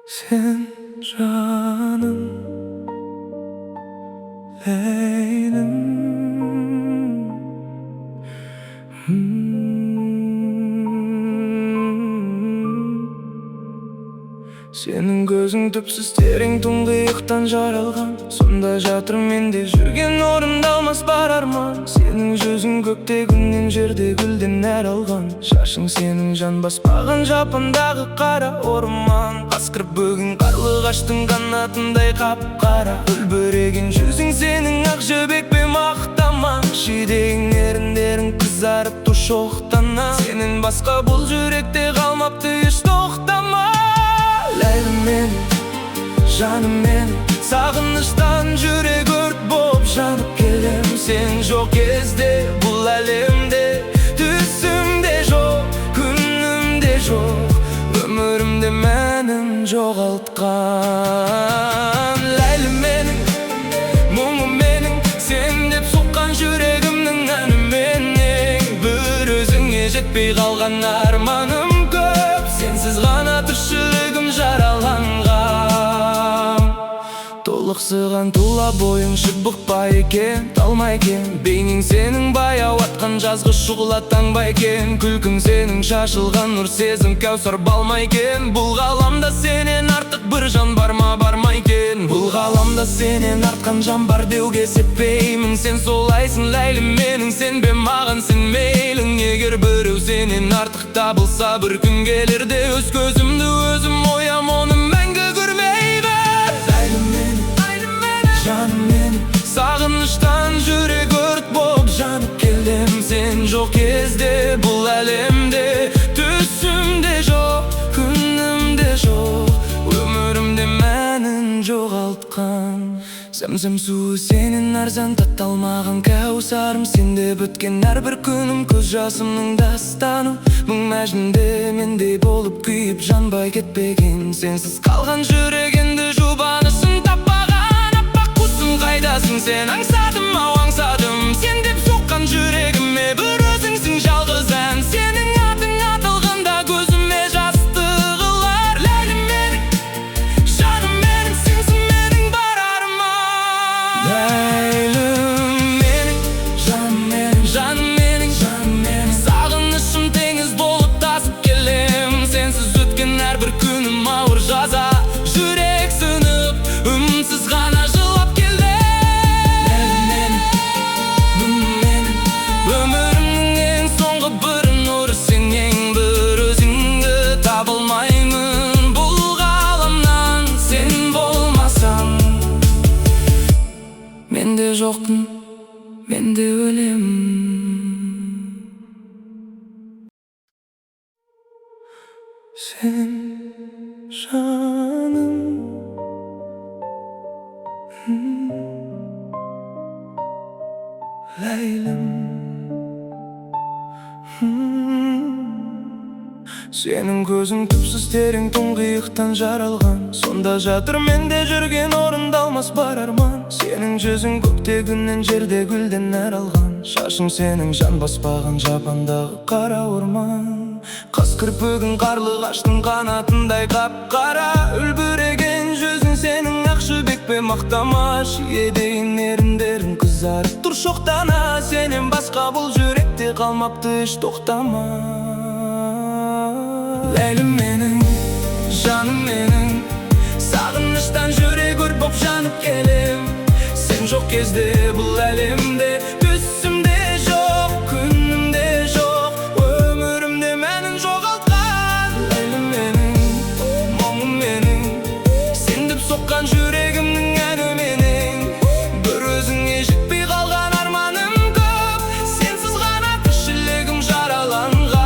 Sen canım Leylim Senin gözün tüpsüz tereң тұңғиықтан жаралған. Сонда жатыр менде жүрген орындалмас бар арман. Сенің жүзің көкте күннен жерде гүлден нәр алған. Шашың сенің жан баспаған жапандағы қара орман. Қасқырып бөгін қарлығаштың қанатындай қап-қара. Үлбіреген жүзің сенің ақ жібек пе мақтама. Шидеген еріндерің қызарып тұр шоқтана. Сенен басқа бұл жүректе қалмапты еш тоқтама. Ләйлім менің, жаным менің, сағыныштан жүрек өрт боп жанып келем. Сен жоқ кезде бұл әлемде, түсімде жоқ, күнімде жоқ, өмірімде мәнін жоғалтқан. Ләйлім менің, мұңым менің, сен деп соққан жүрегімнің әніменен. Бір өзіңе жетпей қалған арманым көп, сенсіз ғана тіршілігім жараланған. Толықсыған тұла бойың шыбықпа екен, талмай екен. Бейнең сенің баяу атқан жазғы шұғыла таңба екен. Күлкің сенің шашылған нұр сезім кәусар балма екен. Бұл ғаламда сенен артық бір жан бар ма, барма екен. Бұл ғаламда сенен артқан жан бар деуге сетпеймін. Сен солайсың ләйлім менің, сенбе маған сен мейлің. Егер біреу сенен артық табылса, бір күн келерде өз көзімді өзім оям, оны мәңгі көрмеймін. Ләйлім менің, жаным менің, сағыныштан жүрек өрт боп жанып келем. Сен жоқ кезде бұл әлемде, түсімде жоқ, күнімде жоқ, өмірімде мәнін жоғалтқан. Зәм-зәм суы сенен арзан, таталмаған кәусарым. Сенде біткен әрбір күнім көз жасымның дастаны. Мың мәжінде мендей болып күйіп жанбай кетпеген. Сенсіз қалған жүрек енді жұбанысын таппаған. Аппақ құсым қайдасың сен, аңсадым ау аңсадым. Сен деп соққан жүрегіме бір өзіңсің жалғыз ән. Сенің атың аталғанда көзіме жас тығылар. Ләйлім менің, жаным менің, сенсің менің бар арман. Ләйлім менің, жаным менің, жаным менің, жаным менің, сағынышым теңіз болып тасып келем. Сенсіз өткен әрбір күнім ауыр жаза, жүрек сынып, үнсіз ғана жылап келем. Ләйлім менің, өмірімнің ең соңғы бір нұры сен, ең бір өзіңді таба алмаймын бұл ғаламнан сен болмасаң. Менде жоқпын, менде өлем. Sen canım Leylim Senin gözün tüpsüz tereң тұңғиықтан жаралған. Сонда жатыр менде жүрген орындалмас бар арман. Сенің жүзің көкте күннен жерде гүлден нәр алған. Шашың сенің жан баспаған жапандағы қара орман. Қасқыр бөгін қарлығаштың қанатындай қап-қара. Үлбіреген жүзің сенің ақ жібек пе мақтама. Шиедейін еріндерің қызарып тұр шоқтана. Сенен басқа бұл жүректе қалмапты еш тоқтама. Ләйлім менің, жаным менің, сағыныштан жүрек өрт боп жанып келем. Сен жоқ кезде бұл әлемде, түсімде жоқ, күнімде жоқ, өмірімде мәнін жоғалтқан. Ләйлім менің, мұңым менің, сен деп соққан жүрегімнің әніменен. Бір өзіңе жетпей қалған арманым көп, сенсіз ғана тіршілігім жараланған.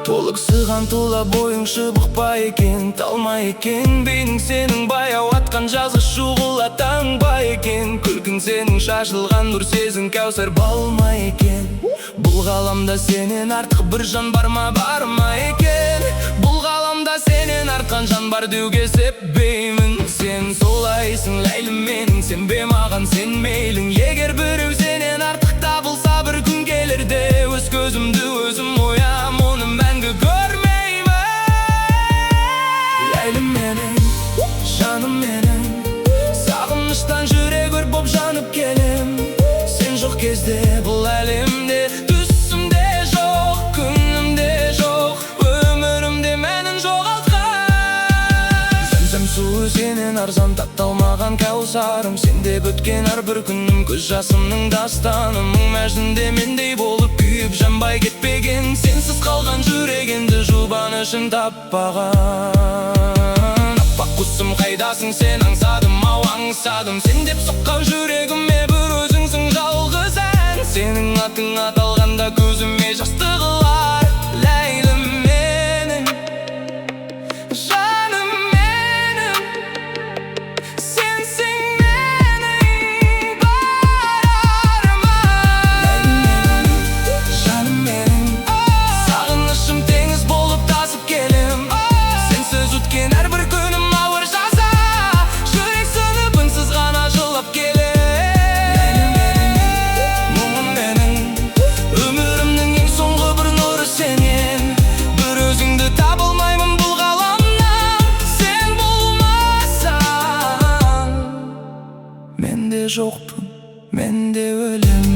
Толықсыған тұла бойың шыбықпа екен, талма екен. Бейнең сенің баяу атқан жазғы шұғыла таңба екен. Күлкің сенің шашылған нұр сезім кәусар балма екен. Бұл ғаламда сенен артық бір жан бар ма, барма екен. Бұл ғаламда сенен артқан жан бар деуге сеппеймін. Сен солайсың ләйлім менің, сенбе маған сен мейлің. Егер біреу сенен артық табылса, бір күн келерде өз көзімді өзім оям, оны мәңгі көрмеймін. гүлі сенен арзан, тапталмаған кәусарым. Сендеп өткен әрбір күнім көз жасымның дастаным. Мәжнүнде мендей болып күйіп жанбай кетпеген, сенсіз қалған жүрегімді жұбанышын таппаған. Аппақ құсым қайдасың сен, аңсадым ау аңсадым. Сен деп соққан жүрегіме бір өзіңсің жалғыз ән. Сенің атың аталғанда көзіме жас тығылар. Ләйлім менің, жаным менің, сенсің менің бар арманым. Жаным менің, сағынышым теңіз болып тасып келем. Сенсіз өткен әрбір күнім ауыр жаза, жүрек сынып үнсіз ғана жылап келем. Мұңым менің, өмірімнің ең соңғы бір нұры сенен. Бір өзіңді таба алмаймын бұл ғаламнан, сен болмасаң. Мен де жоқпын, мен де өлем.